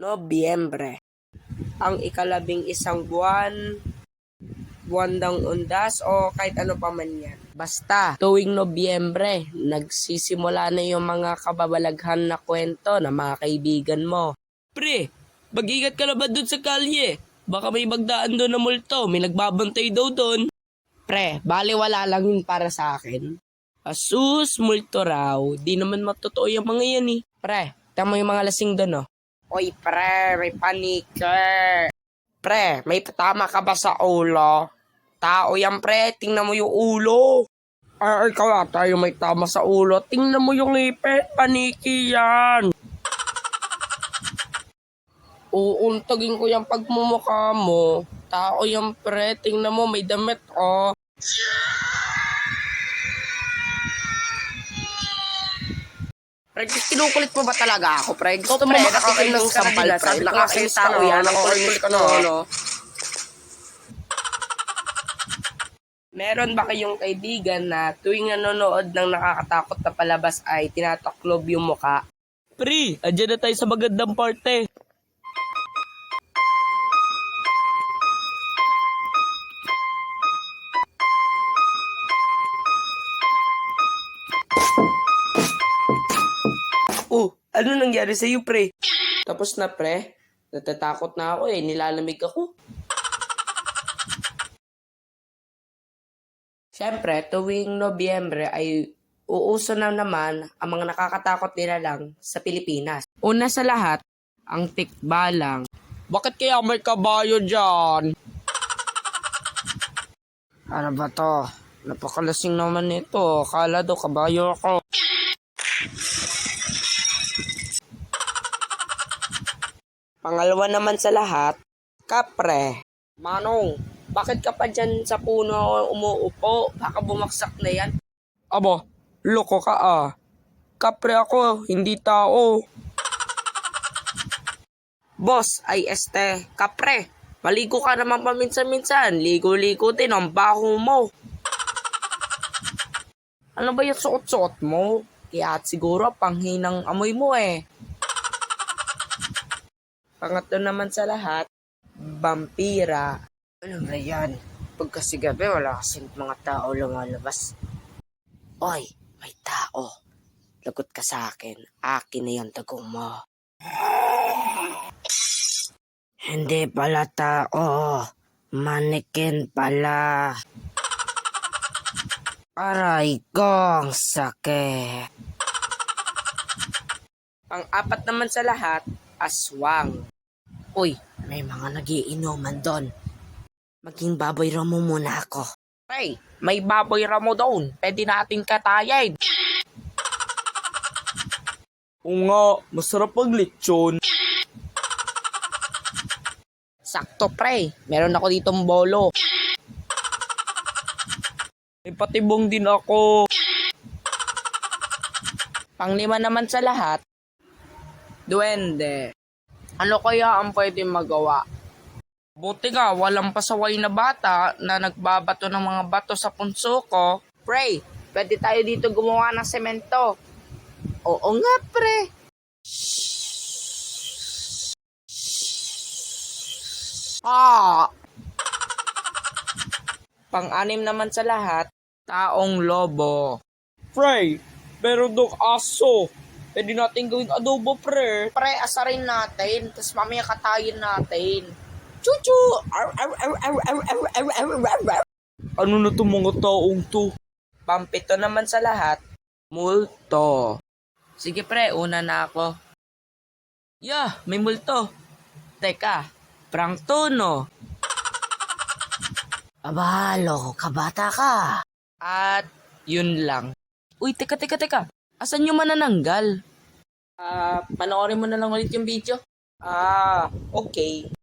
Nobyembre. Ang ika-11 buwan, buwan ng undas o kahit ano pa man yan. Basta, tuwing Nobyembre, nagsisimula na yung mga kababalaghan na kwento ng mga kaibigan mo. Pre, mag-ingat ka na ba dun sa kalye? Baka may magdaan doon na multo, may nagbabantay daw doon. Pre, baliwala lang yun para sa akin. Asus, multo raw. Di naman matotoo yung mga yan eh. Pre, tama yung mga lasing doon oh. Oy pre, may paniker. Pre, may patama ka ba sa ulo? Tao yan pre, tingnan mo yung ulo. Ay, ikaw ata yung may tama sa ulo. Tingnan mo yung ngipin, paniki yan. Uuntagin ko yung pagmumukha mo. Tao yan pre, tingnan mo may damit oh. Pre, kinukulit mo ba talaga ako, pre? Gusto mo makatikim ng sampal, pre? Nakakainis tao yan, nakakainis ka no? Meron ba kayong kaibigan na tuwing nanonood ng nakakatakot na palabas ay tinataklob yung muka? Pre, andyan na tayo sa magandang parte. Ano nangyari sa'yo, pre? Tapos na, pre. Natatakot na ako eh. Nilalamig ako. Siyempre, tuwing Nobyembre ay uuso na naman ang mga nakakatakot nila lang sa Pilipinas. Una sa lahat, ang tikbalang. Bakit kaya may kabayo dyan? Ano ba to? Napakalasing naman nito. Akala do kabayo ako. Pangalawa naman sa lahat, kapre. Manong, bakit ka pa dyan sa puno umuupo? Baka bumaksak na yan. Aba, loko ka ah. Kapre ako, hindi tao. Boss, ay kapre. Maligo ka naman paminsan-minsan. Ligo-ligo din ang baho mo. Ano ba yung suot-suot mo? Kaya siguro panghinang amoy mo eh. Pangatlo naman sa lahat, vampira. Ano ba yan? Pag kasi gabi, wala kasing mga tao lumalabas. Oy, may tao. Lagot ka sa akin. Akin na yung tagong mo. Hindi pala tao. Manikin pala. Aray kong sakit. Pang-apat naman sa lahat, aswang. Uy, may mga nagiinuman doon. Maging baboy ramo muna ako. Hey, may baboy ramo doon. Pwede natin katayin. Oo nga, masarap ang lechon. Sakto pre, meron ako ditong bolo. May patibong din ako. Panglima naman sa lahat, duwende. Ano kaya ang pwede magawa? Buti nga, walang pasaway na bata na nagbabato ng mga bato sa punso ko. Pre, pwede tayo dito gumawa ng semento. Oo nga, pre. Pang-anim naman sa lahat, taong lobo. Pre, pero dong aso. Pwede natin gawing adobo, pre. Pre, asarin natin. Tapos mamaya katayin natin. Chuchu! Ano na itong mga taong to? Pampito naman sa lahat, multo. Sige pre, una na ako. May multo. Teka, prank to no? Aba, loko ka bata ka. At yun lang. Uy, teka. Asan yung manananggal? Panoorin mo na lang ulit yung video. Okay.